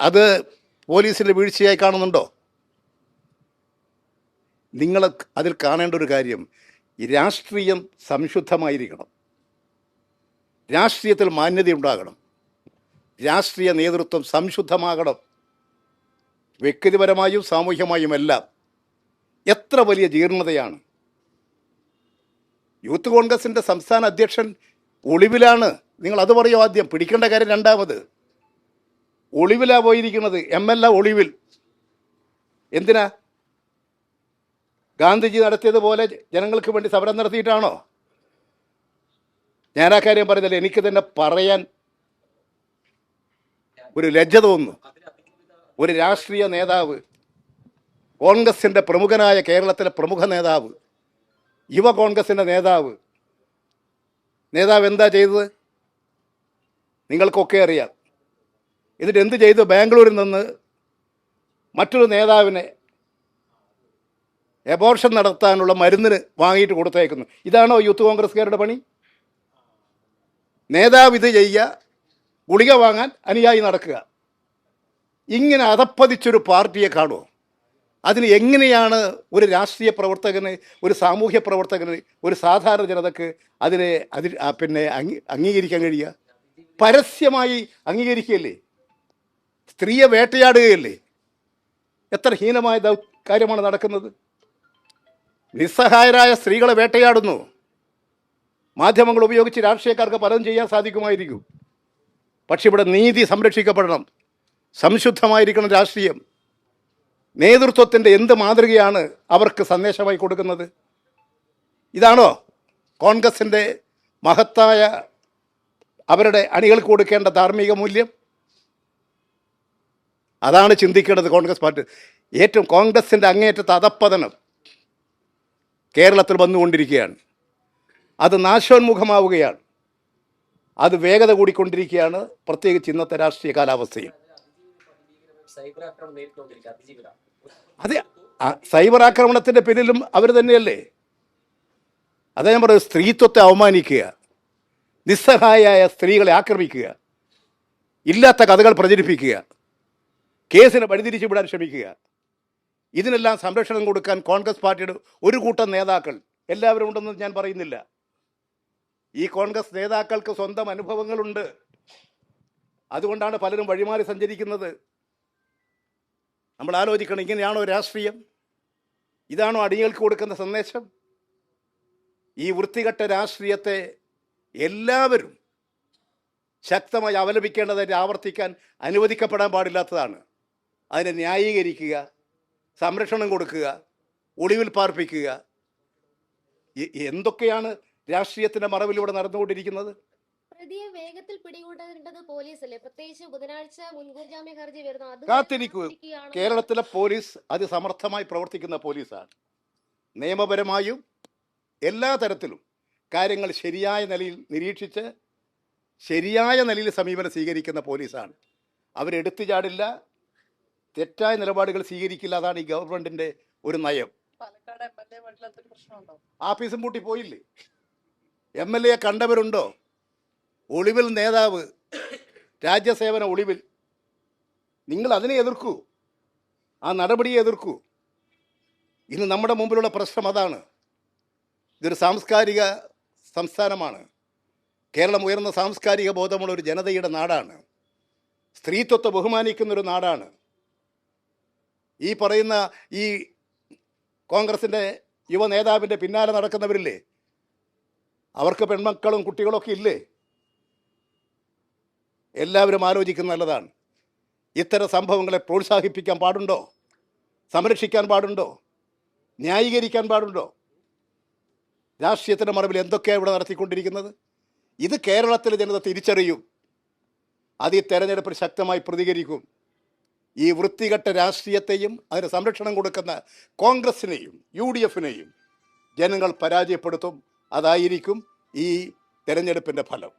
അത് പോലീസിന്റെ വീഴ്ചയായി കാണുന്നുണ്ടോ? നിങ്ങൾ അതിൽ കാണേണ്ട ഒരു കാര്യം, ഈ രാഷ്ട്രീയം സംശുദ്ധമായിരിക്കണം, രാഷ്ട്രീയത്തിൽ മാന്യതയുണ്ടാകണം, രാഷ്ട്രീയ നേതൃത്വം സംശുദ്ധമാകണം, വ്യക്തിപരമായും സാമൂഹ്യമായും എല്ലാം. എത്ര വലിയ ജീർണതയാണ്! യൂത്ത് കോൺഗ്രസിൻ്റെ സംസ്ഥാന അധ്യക്ഷൻ ഒളിവിലാണ്. നിങ്ങൾ അത് പറയോ ആദ്യം? പിടിക്കേണ്ട കാര്യം രണ്ടാമത്. ഒളിവിലാണ് പോയിരിക്കുന്നത്. MLA ഒളിവിൽ. എന്തിനാ? ഗാന്ധിജി നടത്തിയതുപോലെ ജനങ്ങൾക്ക് വേണ്ടി സമരം നടത്തിയിട്ടാണോ? ഞാൻ ആ കാര്യം പറയുന്നില്ല. എനിക്ക് തന്നെ പറയാൻ ഒരു ലജ്ജ തോന്നുന്നു. ഒരു രാഷ്ട്രീയ നേതാവ്, കോൺഗ്രസിൻ്റെ പ്രമുഖനായ കേരളത്തിലെ പ്രമുഖ നേതാവ്, യുവ കോൺഗ്രസിൻ്റെ നേതാവ് എന്താ ചെയ്തത്? നിങ്ങൾക്കൊക്കെ അറിയാം. എന്നിട്ട് എന്ത് ചെയ്തു? ബാംഗ്ലൂരിൽ നിന്ന് മറ്റൊരു നേതാവിനെ എബോർഷൻ നടത്താനുള്ള മരുന്നിന് വാങ്ങിയിട്ട് കൊടുത്തയക്കുന്നു. ഇതാണോ യൂത്ത് കോൺഗ്രസ്സുകാരുടെ പണി? നേതാവ് ഇത് ചെയ്യുക, ഗുളിക വാങ്ങാൻ അനുയായി നടക്കുക. ഇങ്ങനെ അതപ്പതിച്ചൊരു പാർട്ടിയെ കാണുമോ? അതിന് എങ്ങനെയാണ് ഒരു രാഷ്ട്രീയ പ്രവർത്തകന്, ഒരു സാമൂഹ്യ പ്രവർത്തകന്, ഒരു സാധാരണ ജനതക്ക് പിന്നെ അംഗീകരിക്കാൻ കഴിയുക? പരസ്യമായി അംഗീകരിക്കുകയല്ലേ? സ്ത്രീയെ വേട്ടയാടുകയല്ലേ? എത്ര ഹീനമായ കാര്യമാണ് നടക്കുന്നത്! നിസ്സഹായരായ സ്ത്രീകളെ വേട്ടയാടുന്നു. മാധ്യമങ്ങൾ ഉപയോഗിച്ച് രാഷ്ട്രീയക്കാർക്ക് പലതും ചെയ്യാൻ സാധിക്കുമായിരിക്കും. പക്ഷെ ഇവിടെ നീതി സംരക്ഷിക്കപ്പെടണം, സംശുദ്ധമായിരിക്കണം രാഷ്ട്രീയം. നേതൃത്വത്തിൻ്റെ എന്ത് മാതൃകയാണ് അവർക്ക് സന്ദേശമായി കൊടുക്കുന്നത്? ഇതാണോ കോൺഗ്രസിൻ്റെ മഹത്തായ അവരുടെ അണികൾക്ക് കൊടുക്കേണ്ട ധാർമ്മിക മൂല്യം? അതാണ് ചിന്തിക്കേണ്ടത് കോൺഗ്രസ് പാർട്ടി. ഏറ്റവും കോൺഗ്രസിൻ്റെ അങ്ങേയറ്റത്തെ അധപ്പതനം കേരളത്തിൽ വന്നുകൊണ്ടിരിക്കുകയാണ്. അത് നാശോന്മുഖമാവുകയാണ്. അത് വേഗത കൂടിക്കൊണ്ടിരിക്കുകയാണ്, പ്രത്യേകിച്ച് ഇന്നത്തെ രാഷ്ട്രീയ കാലാവസ്ഥയിൽ. അതെ, സൈബർ ആക്രമണത്തിൻ്റെ പിന്നിലും അവർ തന്നെയല്ലേ? അതാ ഞാൻ പറയുന്നത്, സ്ത്രീത്വത്തെ അവമാനിക്കുക, നിസ്സഹായായ സ്ത്രീകളെ ആക്രമിക്കുക, ഇല്ലാത്ത കഥകൾ പ്രചരിപ്പിക്കുക, കേസിനെ വഴിതിരിച്ചു വിടാൻ ശ്രമിക്കുക. ഇതിനെല്ലാം സംരക്ഷണം കൊടുക്കാൻ കോൺഗ്രസ് പാർട്ടിയുടെ ഒരു കൂട്ടം നേതാക്കൾ, എല്ലാവരും ഉണ്ടെന്ന് ഞാൻ പറയുന്നില്ല. ഈ കോൺഗ്രസ് നേതാക്കൾക്ക് സ്വന്തം അനുഭവങ്ങളുണ്ട്. അതുകൊണ്ടാണ് പലരും വഴിമാറി സഞ്ചരിക്കുന്നത്. നമ്മൾ ആലോചിക്കണം, ഇങ്ങനെയാണോ രാഷ്ട്രീയം? ഇതാണോ അടികൾക്ക് കൊടുക്കുന്ന സന്ദേശം? ഈ വൃത്തികെട്ട രാഷ്ട്രീയത്തെ എല്ലാവരും ശക്തമായി അപലപിക്കേണ്ടതായിട്ട് ആവർത്തിക്കാൻ അനുവദിക്കപ്പെടാൻ പാടില്ലാത്തതാണ്. അതിനെ ന്യായീകരിക്കുക, സംരക്ഷണം കൊടുക്കുക, ഒളിവിൽ പാർപ്പിക്കുക, എന്തൊക്കെയാണ് രാഷ്ട്രീയത്തിന്റെ മറവിലൂടെ നടന്നുകൊണ്ടിരിക്കുന്നത്? പ്രതിയെ വേഗത്തിൽ പിടികൂടേണ്ടത് പോലീസല്ലേ? പ്രത്യേകിച്ച് ബുധനാഴ്ച മുൻകൂർ ജാമ്യ ഹർജി വരുന്നു. കാത്തിരിക്കൂ. കേരളത്തിലെ പോലീസ് അതിസമർത്ഥമായി പ്രവർത്തിക്കുന്ന പോലീസാണ്. നിയമപരമായും എല്ലാ തരത്തിലും കാര്യങ്ങൾ ശരിയായ നിലയിൽ നിരീക്ഷിച്ച് ശരിയായ നിലയിൽ സമീപനം സ്വീകരിക്കുന്ന പോലീസാണ്. അവരെടുത്തു ചാടില്ല, തെറ്റായ നിലപാടുകൾ സ്വീകരിക്കില്ല. അതാണ് ഈ ഗവൺമെന്റിന്റെ ഒരു നയം. ആഫീസും പൂട്ടി പോയില്ലേ? MLA കണ്ടവരുണ്ടോ? ഒളിവിൽ നേതാവ്, രാജ്യസേവന ഒളിവിൽ. നിങ്ങൾ അതിനെ എതിർക്കൂ, ആ നടപടിയെ എതിർക്കൂ. ഇന്ന് നമ്മുടെ മുമ്പിലുള്ള പ്രശ്നം അതാണ്. ഇതൊരു സാംസ്കാരിക സംസ്ഥാനമാണ്. കേരളം ഉയർന്ന സാംസ്കാരിക ബോധമുള്ള ഒരു ജനതയുടെ നാടാണ്. സ്ത്രീത്വത്തെ ബഹുമാനിക്കുന്നൊരു നാടാണ്. ഈ പറയുന്ന ഈ കോൺഗ്രസിൻ്റെ യുവ നേതാവിൻ്റെ പിന്നാലെ നടക്കുന്നവരില്ലേ, അവർക്ക് പെൺമക്കളും കുട്ടികളൊക്കെ ഇല്ലേ? എല്ലാവരും ആലോചിക്കുന്ന നല്ലതാണ്. ഇത്തരം സംഭവങ്ങളെ പ്രോത്സാഹിപ്പിക്കാൻ പാടുണ്ടോ? സംരക്ഷിക്കാൻ പാടുണ്ടോ? ന്യായീകരിക്കാൻ പാടുണ്ടോ? രാഷ്ട്രീയത്തിൻ്റെ മറവിൽ എന്തൊക്കെയാണ് ഇവിടെ നടത്തിക്കൊണ്ടിരിക്കുന്നത്? ഇത് കേരളത്തിലെ ജനത തിരിച്ചറിയും. അത് ഈ തെരഞ്ഞെടുപ്പിൽ ശക്തമായി പ്രതികരിക്കും. ഈ വൃത്തികെട്ട രാഷ്ട്രീയത്തെയും അതിന് സംരക്ഷണം കൊടുക്കുന്ന കോൺഗ്രസിനെയും UDF-നെയും ജനങ്ങൾ പരാജയപ്പെടുത്തും. അതായിരിക്കും ഈ തെരഞ്ഞെടുപ്പിൻ്റെ ഫലം.